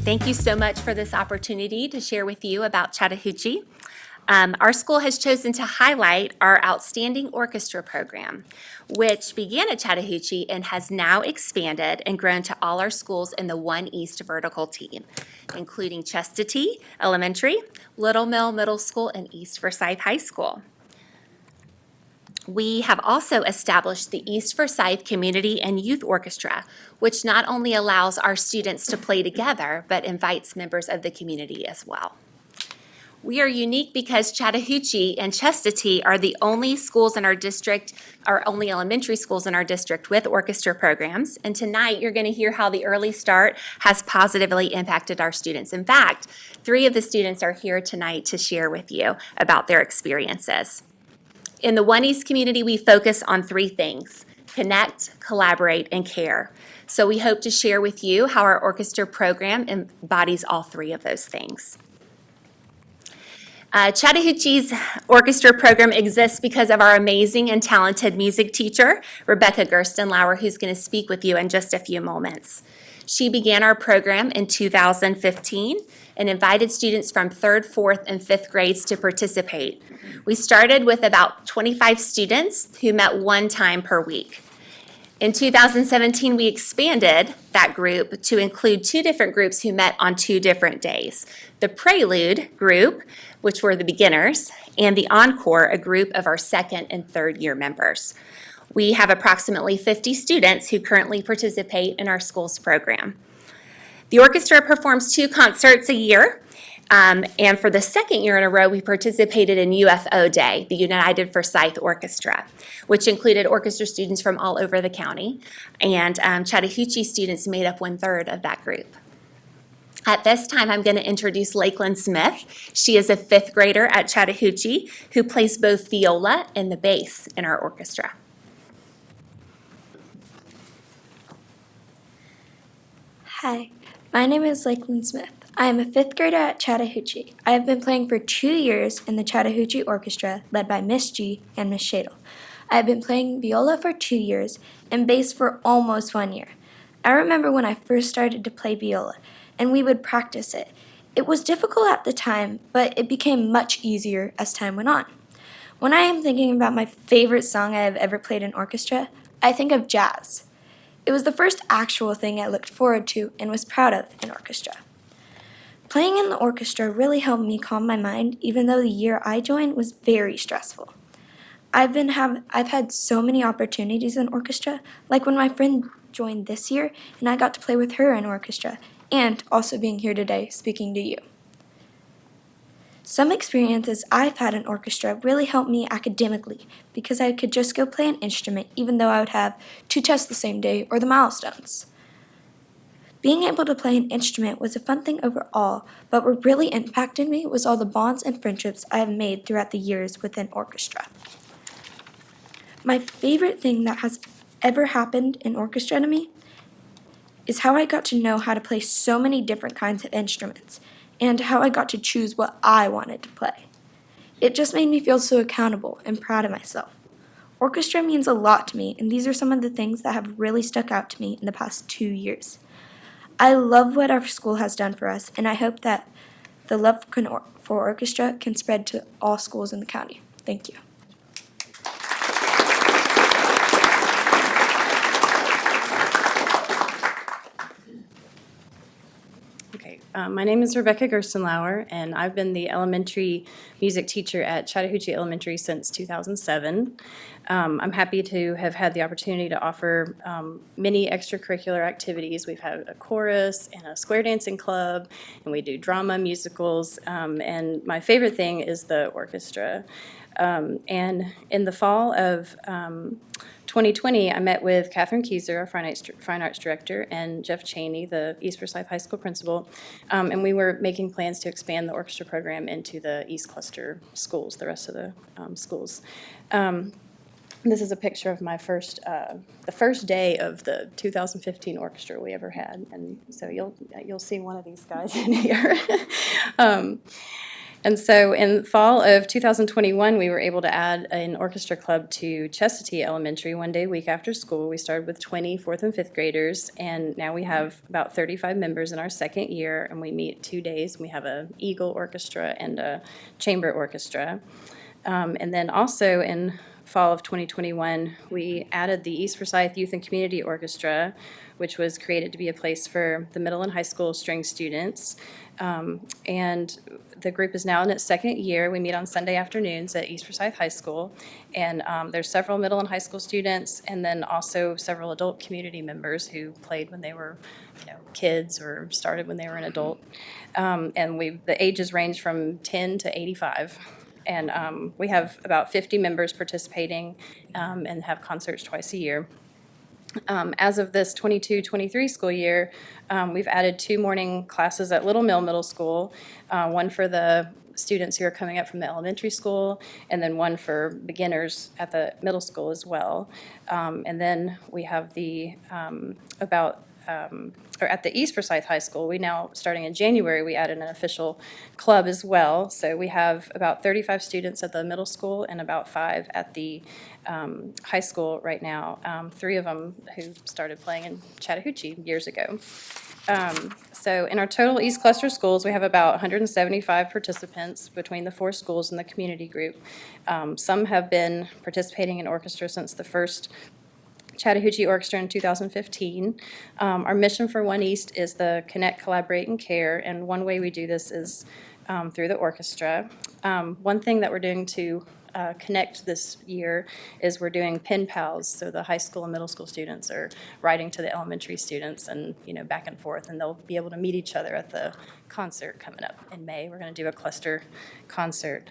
Thank you so much for this opportunity to share with you about Chattahoochee. Our school has chosen to highlight our outstanding orchestra program, which began at Chattahoochee and has now expanded and grown to all our schools in the One East vertical team, including Chestatee Elementary, Little Mill Middle School, and East Forsyth High School. We have also established the East Forsyth Community and Youth Orchestra, which not only allows our students to play together, but invites members of the community as well. We are unique because Chattahoochee and Chestatee are the only schools in our district, or only elementary schools in our district with orchestra programs. And tonight you're going to hear how the early start has positively impacted our students. In fact, 3 of the students are here tonight to share with you about their experiences. In the One East community, we focus on 3 things: connect, collaborate, and care. So we hope to share with you how our orchestra program embodies all 3 of those things. Chattahoochee's orchestra program exists because of our amazing and talented music teacher, Rebecca Gerstenlauer, who's going to speak with you in just a few moments. She began our program in 2015 and invited students from 3rd, 4th, and 5th grades to participate. We started with about 25 students who met 1 time per week. In 2017, we expanded that group to include 2 different groups who met on 2 different days. The Prelude group, which were the beginners, and the Encore, a group of our 2nd and 3rd year members. We have approximately 50 students who currently participate in our school's program. The orchestra performs 2 concerts a year, and for the 2nd year in a row, we participated in UFO Day, the United Forsyth Orchestra, which included orchestra students from all over the county, and Chattahoochee students made up 1/3 of that group. At this time, I'm going to introduce Lakeland Smith. She is a 5th grader at Chattahoochee who plays both viola and the bass in our orchestra. Hi, my name is Lakeland Smith. I am a 5th grader at Chattahoochee. I have been playing for 2 years in the Chattahoochee Orchestra led by Miss G and Miss Shadle. I have been playing viola for 2 years and bass for almost 1 year. I remember when I first started to play viola and we would practice it. It was difficult at the time, but it became much easier as time went on. When I am thinking about my favorite song I have ever played in orchestra, I think of jazz. It was the first actual thing I looked forward to and was proud of in orchestra. Playing in the orchestra really helped me calm my mind, even though the year I joined was very stressful. I've had so many opportunities in orchestra, like when my friend joined this year and I got to play with her in orchestra, and also being here today speaking to you. Some experiences I've had in orchestra really helped me academically because I could just go play an instrument even though I would have 2 tests the same day or the milestones. Being able to play an instrument was a fun thing overall, but what really impacted me was all the bonds and friendships I have made throughout the years within orchestra. My favorite thing that has ever happened in orchestra to me is how I got to know how to play so many different kinds of instruments, and how I got to choose what I wanted to play. It just made me feel so accountable and proud of myself. Orchestra means a lot to me, and these are some of the things that have really stuck out to me in the past 2 years. I love what our school has done for us, and I hope that the love for orchestra can spread to all schools in the county. Thank you. My name is Rebecca Gerstenlauer, and I've been the elementary music teacher at Chattahoochee Elementary since 2007. I'm happy to have had the opportunity to offer many extracurricular activities. We've had a chorus and a square dancing club, and we do drama, musicals, and my favorite thing is the orchestra. And in the fall of 2020, I met with Catherine Kieser, our fine arts director, and Jeff Cheney, the East Forsyth High School principal, and we were making plans to expand the orchestra program into the East Cluster schools, the rest of the schools. This is a picture of my the first day of the 2015 orchestra we ever had, and so you'll see one of these guys in here. And so in fall of 2021, we were able to add an orchestra club to Chestatee Elementary one day a week after school. We started with 20 fourth and fifth graders, and now we have about 35 members in our second year, and we meet 2 days. We have an Eagle Orchestra and a chamber orchestra. And then also in fall of 2021, we added the East Forsyth Youth and Community Orchestra, which was created to be a place for the middle and high school string students. And the group is now in its second year. We meet on Sunday afternoons at East Forsyth High School. And there's several middle and high school students, and then also several adult community members who played when they were kids or started when they were an adult. And the ages range from 10 to 85. And we have about 50 members participating and have concerts twice a year. As of this 22-23 school year, we've added 2 morning classes at Little Mill Middle School, one for the students who are coming up from the elementary school, and then one for beginners at the middle school as well. And then we have at the East Forsyth High School, we now, starting in January, we added an official club as well. So we have about 35 students at the middle school and about 5 at the high school right now, 3 of them who started playing in Chattahoochee years ago. So in our total East Cluster schools, we have about 175 participants between the 4 schools and the community group. Some have been participating in orchestra since the first Chattahoochee Orchestra in 2015. Our mission for One East is the Connect, Collaborate, and Care, and one way we do this is through the orchestra. One thing that we're doing to connect this year is we're doing pen pals, so the high school and middle school students are writing to the elementary students and back and forth, and they'll be able to meet each other at the concert coming up in May. We're going to do a cluster concert.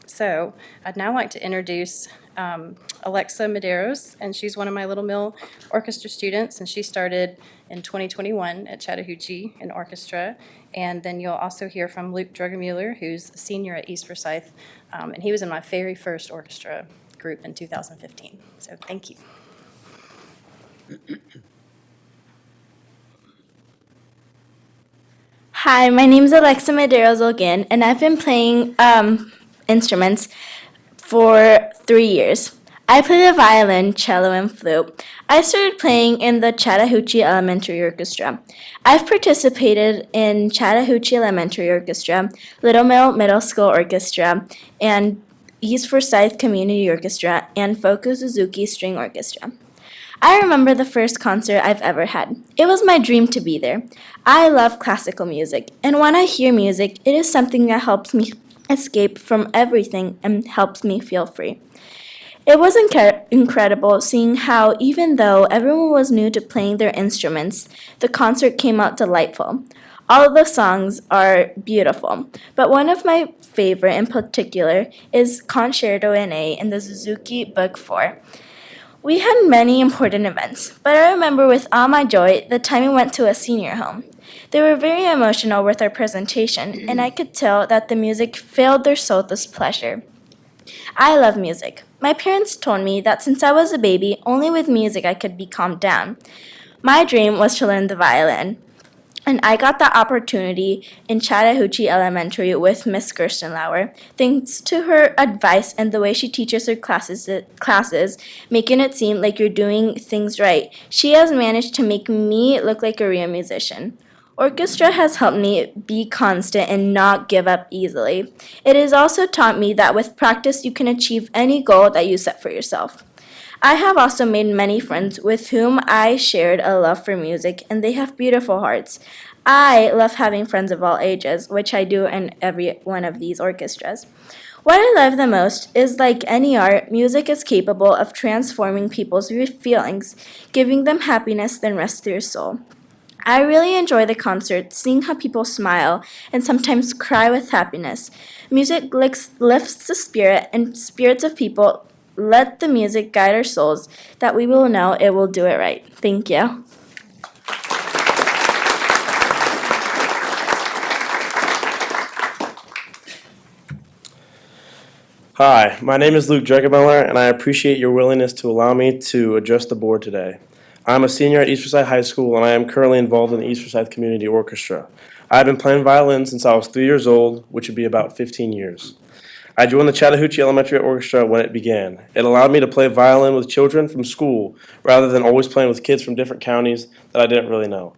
So I'd now like to introduce Alexa Medeiros, and she's one of my Little Mill Orchestra students, and she started in 2021 at Chattahoochee in orchestra. And then you'll also hear from Luke Drugemuller, who's a senior at East Forsyth, and he was in my very first orchestra group in 2015. So thank you. Hi, my name is Alexa Medeiros again, and I've been playing instruments for 3 years. I play the violin, cello, and flute. I started playing in the Chattahoochee Elementary Orchestra. I've participated in Chattahoochee Elementary Orchestra, Little Mill Middle School Orchestra, and East Forsyth Community Orchestra, and Foko Suzuki String Orchestra. I remember the first concert I've ever had. It was my dream to be there. I love classical music, and when I hear music, it is something that helps me escape from everything and helps me feel free. It was incredible seeing how, even though everyone was new to playing their instruments, the concert came out delightful. All of the songs are beautiful, but one of my favorite in particular is Concerto in A in the Suzuki Book 4. We had many important events, but I remember with all my joy the time we went to a senior home. They were very emotional with our presentation, and I could tell that the music filled their souls with pleasure. I love music. My parents told me that since I was a baby, only with music I could be calmed down. My dream was to learn the violin, and I got that opportunity in Chattahoochee Elementary with Miss Gerstenlauer, thanks to her advice and the way she teaches her classes, making it seem like you're doing things right. She has managed to make me look like a real musician. Orchestra has helped me be constant and not give up easily. It has also taught me that with practice you can achieve any goal that you set for yourself. I have also made many friends with whom I shared a love for music, and they have beautiful hearts. I love having friends of all ages, which I do in every one of these orchestras. What I love the most is, like any art, music is capable of transforming people's feelings, giving them happiness that rests their soul. I really enjoy the concert, seeing how people smile and sometimes cry with happiness. Music lifts the spirit and spirits of people. Let the music guide our souls, that we will know it will do it right. Thank you. Hi, my name is Luke Drugemuller, and I appreciate your willingness to allow me to address the board today. I'm a senior at East Forsyth High School, and I am currently involved in the East Forsyth Community Orchestra. I've been playing violin since I was 3 years old, which would be about 15 years. I joined the Chattahoochee Elementary Orchestra when it began. It allowed me to play violin with children from school rather than always playing with kids from different counties that I didn't really know.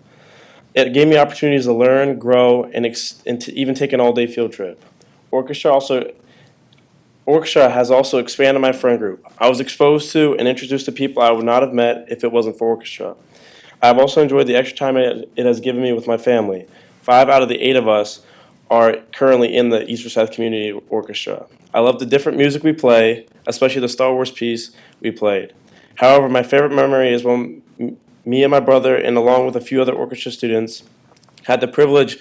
It gave me opportunities to learn, grow, and to even take an all-day field trip. Orchestra has also expanded my friend group. I was exposed to and introduced to people I would not have met if it wasn't for orchestra. I have also enjoyed the extra time it has given me with my family. 5 out of the 8 of us are currently in the East Forsyth Community Orchestra. I love the different music we play, especially the Star Wars piece we played. However, my favorite memory is when me and my brother, and along with a few other orchestra students, had the privilege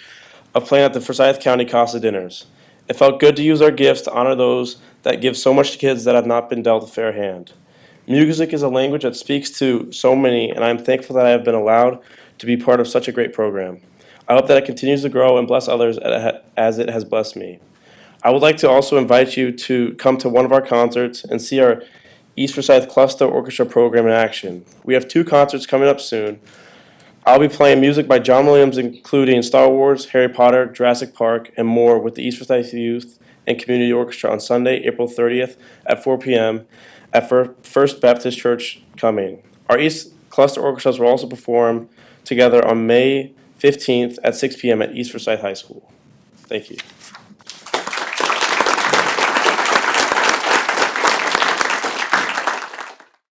of playing at the Forsyth County Casa dinners. It felt good to use our gifts to honor those that give so much to kids that have not been dealt a fair hand. Music is a language that speaks to so many, and I am thankful that I have been allowed to be part of such a great program. I hope that it continues to grow and bless others as it has blessed me. I would like to also invite you to come to one of our concerts and see our East Forsyth Cluster Orchestra program in action. We have 2 concerts coming up soon. I'll be playing music by John Williams, including Star Wars, Harry Potter, Jurassic Park, and more with the East Forsyth Youth and Community Orchestra on Sunday, April 30th at 4 p.m. at First Baptist Church Cumming. Our East Cluster Orchestras will also perform together on May 15th at 6 p.m. at East Forsyth High School. Thank you.